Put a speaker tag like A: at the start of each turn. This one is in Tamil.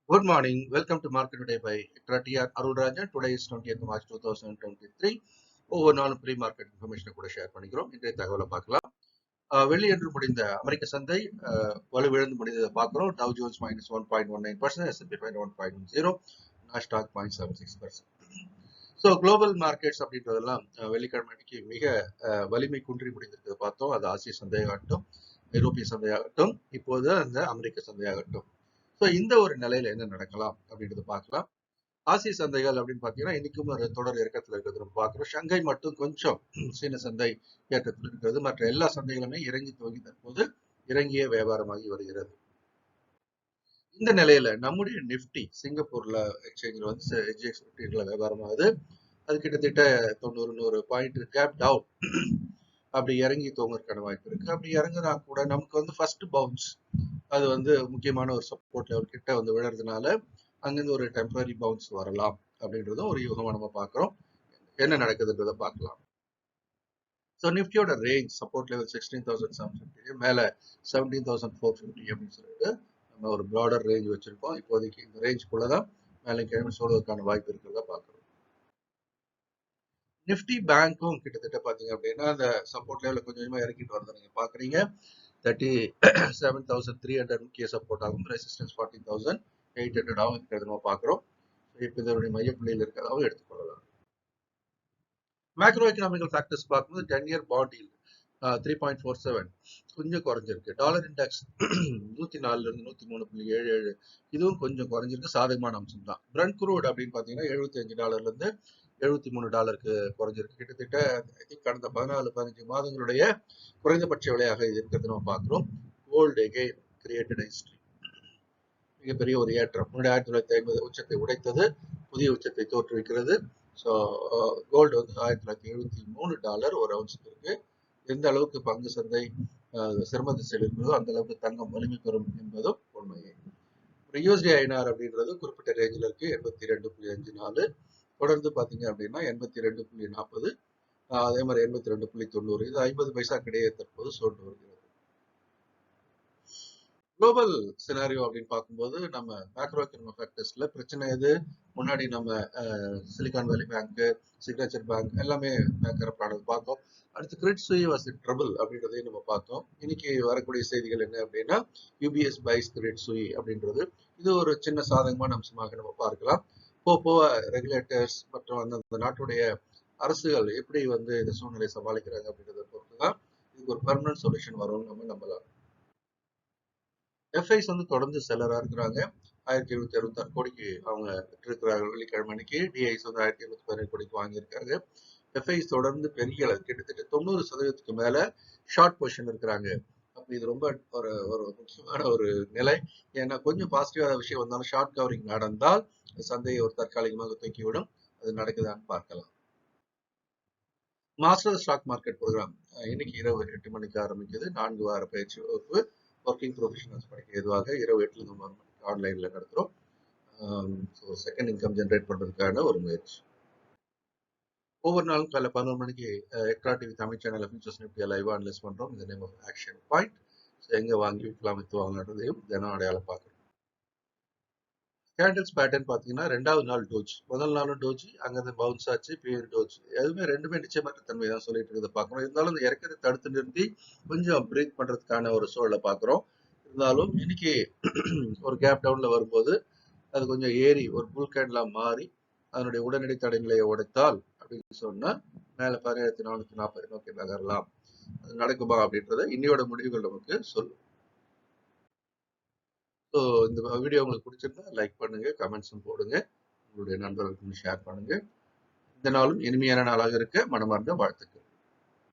A: Good morning. Welcome to Market Today by ECTRA Arulrajhan. Today is 20th March 2023. ஒவ்வொரு நாளும் ப்ரீ மார்க்கெட் இன்ஃபர்மேஷனை கூட ஷேர் பண்ணிக்கிறோம். இன்றைய தகவலை பார்க்கலாம். வெள்ளியன்று முடிந்த அமெரிக்க சந்தை வலுவிழந்து முடிந்ததை பார்க்கிறோம். Tau Jones -1.19%, S&P 1.10, Nasdaq 0.76%. So global markets அப்படின்றதெல்லாம் வெள்ளிக்கிழமை அன்னைக்கு மிக வலிமை குன்றி முடிந்திருக்கிறது பார்த்தோம். அது ஆசிய சந்தையாகட்டும், ஐரோப்பிய சந்தையாகட்டும், இப்போது அந்த அமெரிக்க சந்தையாகட்டும். ஸோ இந்த ஒரு நிலையில என்ன நடக்கலாம் அப்படின்றத பார்க்கலாம். ஆசிய சந்தைகள் அப்படின்னு பார்த்தீங்கன்னா இன்னைக்கும் ஒரு தொடர் இறக்கத்தில் இருக்கிறது நம்ம பார்க்குறோம். ஷங்காய் மட்டும் கொஞ்சம் சீன சந்தை ஏற்றத்தில் இருக்கிறது. மற்ற எல்லா சந்தைகளுமே இறங்கி துவங்கி தற்போது இறங்கிய வியாபாரமாகி வருகிறது. இந்த நிலையில நம்முடைய நிப்டி சிங்கப்பூர்ல எக்ஸ்சேஞ்சில் வந்து HX 50 வியாபாரமாகுது. அது கிட்டத்தட்ட 90-100 பாயிண்ட் கேப் டவுன் அப்படி இறங்கி தூங்குறதுக்கான வாய்ப்பு இருக்கு. அப்படி இறங்குனா கூட நமக்கு வந்து ஃபர்ஸ்ட் பவுன்ஸ் அது வந்து முக்கியமான ஒரு சப்போர்ட் லெவல் கிட்ட வந்து விழுறதுனால அங்கிருந்து ஒரு டெம்பரரி பவுன்ஸ் வரலாம் அப்படின்றதும் ஒரு யூகமா நம்ம பார்க்கிறோம். என்ன நடக்குதுன்றதை பார்க்கலாம். ஸோ நிஃப்டியோட ரேஞ்ச் சப்போர்ட் லெவல் 16,750 மேல 17,450 அப்படின்னு சொல்லிட்டு நம்ம ஒரு ப்ராடர் ரேஞ்ச் வச்சிருக்கோம். இப்போதைக்கு இந்த ரேஞ்சுக்குள்ளதான் மேலே கிழமை சொல்வதற்கான வாய்ப்பு இருக்கிறதா பார்க்கிறோம். நிஃப்டி பேங்க்கும் கிட்டத்தட்ட பாத்தீங்க அப்படின்னா அந்த சப்போர்ட் லெவலில் கொஞ்சமா இறக்கிட்டு வரதை நீங்க பாக்குறீங்க. 37,300 முக்கிய சப்போர்ட் ஆகும். ரெசிஸ்டன்ஸ் 40,800 ஆகும் இருக்கிறது நம்ம பார்க்கிறோம். இப்போ இதனுடைய மையப்புள்ளியில் இருக்கிறதாவும் எடுத்துக்கொள்ளலாம். மேக்ரோ எக்கனாமிக்கல் ஃபேக்டர்ஸ் பார்க்கும்போது 10-year பாண்ட் ஈல்ட் 3.47 கொஞ்சம் குறைஞ்சிருக்கு. டாலர் இண்டெக்ஸ் 104 இருந்து 103.77 இதுவும் கொஞ்சம் குறைஞ்சிருக்கு. சாதகமான அம்சம் தான். பிரண்ட் குரூட் அப்படின்னு பாத்தீங்கன்னா $75 இருந்து $73 குறைஞ்சிருக்கு. கிட்டத்தட்ட கடந்த 14-15 மாதங்களுடைய குறைந்தபட்ச விலையாக இது இருக்கிறது நம்ம பார்க்கிறோம். கோல்டு எகைன் கிரியேட்டட் ஹிஸ்டரி, மிகப்பெரிய ஒரு ஏற்றம். 1950 உச்சத்தை உடைத்தது, புதிய உச்சத்தை தோற்றுவிக்கிறது. ஸோ கோல்டு வந்து $1973 ஒரு அவுன்ஸுக்கு இருக்கு. எந்த அளவுக்கு பங்கு சந்தை சிரம திசையில் இருக்கிறதோ அந்த அளவுக்கு தங்கம் வலிமை பெறும் என்பதும் உண்மையே. USD INR அப்படின்றது குறிப்பிட்ட ரேஞ்சில் இருக்கு. 82.54 தொடர்ந்து பாத்தீங்க அப்படின்னா 82.40, அதே மாதிரி 82.90. இது 50 பைசா கிடையே தற்போது சொல்லிட்டு வருகிறது. குளோபல் சினாரியோ அப்படின்னு பார்க்கும்போது நம்ம மேக்ரோ எக்கனாமிக் ஃபேக்டர்ஸ்ல பிரச்சனை எது? முன்னாடி நம்ம சிலிகான் வேலி பேங்க், சிக்னேச்சர் பேங்க் எல்லாமே பேங்க் ஆனது பார்த்தோம். அடுத்து credit shui was in trouble அப்படின்றதையும் நம்ம பார்த்தோம். இன்னைக்கு வரக்கூடிய செய்திகள் என்ன அப்படின்னா UBS பைஸ் கிரெடிட் சுயி அப்படின்றது இது ஒரு சின்ன சாதகமான அம்சமாக நம்ம பார்க்கலாம். போக ரெகுலேட்டர்ஸ் மற்றும் அந்த நாட்டுடைய அரசுகள் எப்படி வந்து இந்த சூழ்நிலை சமாளிக்கிறாங்க அப்படின்றத பொறுத்துதான் இதுக்கு ஒரு பெர்மனன்ட் சொல்யூஷன் வரும்னு நம்ம நம்பலாம். எஃப்ஐஸ் வந்து தொடர்ந்து செல்லரா இருக்கிறாங்க. 1766 கோடிக்கு அவங்க இருக்கிறார்கள். வெள்ளிக்கிழமை அன்னைக்கு டிஐஸ் வந்து 1717 கோடிக்கு வாங்கியிருக்காங்க. எஃப்ஐஸ் தொடர்ந்து பெரிய அளவு கிட்டத்தட்ட 90% மேல ஷார்ட் பொசிஷன் இருக்கிறாங்க. அப்ப இது ரொம்ப ஒரு முக்கியமான ஒரு நிலை. ஏன்னா கொஞ்சம் பாசிட்டிவான விஷயம் வந்தாலும் ஷார்ட் கவரிங் நடந்தால் சந்தையை ஒரு தற்காலிகமாக தூக்கிவிடும். அது நடக்குதான்னு பார்க்கலாம். மாஸ்டர் ஸ்டாக் மார்க்கெட் ப்ரோக்ராம் இன்னைக்கு இரவு 8 மணிக்கு ஆரம்பிக்குது. 4 வார பயிற்சி வகுப்பு ஒர்க்கிங் ப்ரொஃபஷனல்ஸ் படிக்க எதுவாக இரவு 8 மணிக்கு ஆன்லைன்ல நடத்துறோம். செகண்ட் இன்கம் ஜென்ரேட் பண்றதுக்கான ஒரு முயற்சி. ஒவ்வொரு நாளும் காலைல 11 மணிக்கு extra TV Tamil channel futures நிஃப்டியை லைவா அனலைஸ் பண்றோம். இந்த நேம் ஆஃப் ஆக்ஷன் பாயிண்ட். எங்க வாங்கி விற்கலாம் வித்து வாங்கன்றதையும் தினம் அடையாளம் பார்க்கணும். கேண்டில்ஸ் பேட்டர்ன் பாத்தீங்கன்னா 2வது நாள் டோஜ், முதல் நாளும் டோஜ், அங்கிருந்து பவுன்ஸ் ஆச்சு, பியர் டோஜ். எதுவுமே ரெண்டுமே நிச்சயமற்ற தன்மை தான் சொல்லிட்டு இருக்கிறத பார்க்கணும். இருந்தாலும் இந்த இறக்கத்தை தடுத்து நிறுத்தி கொஞ்சம் பிரேக் பண்றதுக்கான ஒரு சூழலை பார்க்கிறோம். இருந்தாலும் இன்னைக்கு ஒரு கேப் டவுன்ல வரும்போது அது கொஞ்சம் ஏறி ஒரு புல் கேண்டிலா மாறி அதனுடைய உடனடி தடைநிலையை உடைத்தால் அப்படின்னு சொன்னா மேல 1440 நோக்கி நகரலாம். அது நடக்குமா அப்படின்றத இன்னையோட முடிவுகள் நமக்கு சொல்லும். ஸோ இந்த வீடியோ உங்களுக்கு பிடிச்சிருந்தா லைக் பண்ணுங்க, கமெண்ட்ஸும் போடுங்க, உங்களுடைய நண்பர்களுக்கு ஷேர் பண்ணுங்க. இந்த நாளும் இனிமையான நாளாக இருக்க மனமார்ந்த வாழ்த்துக்கள்.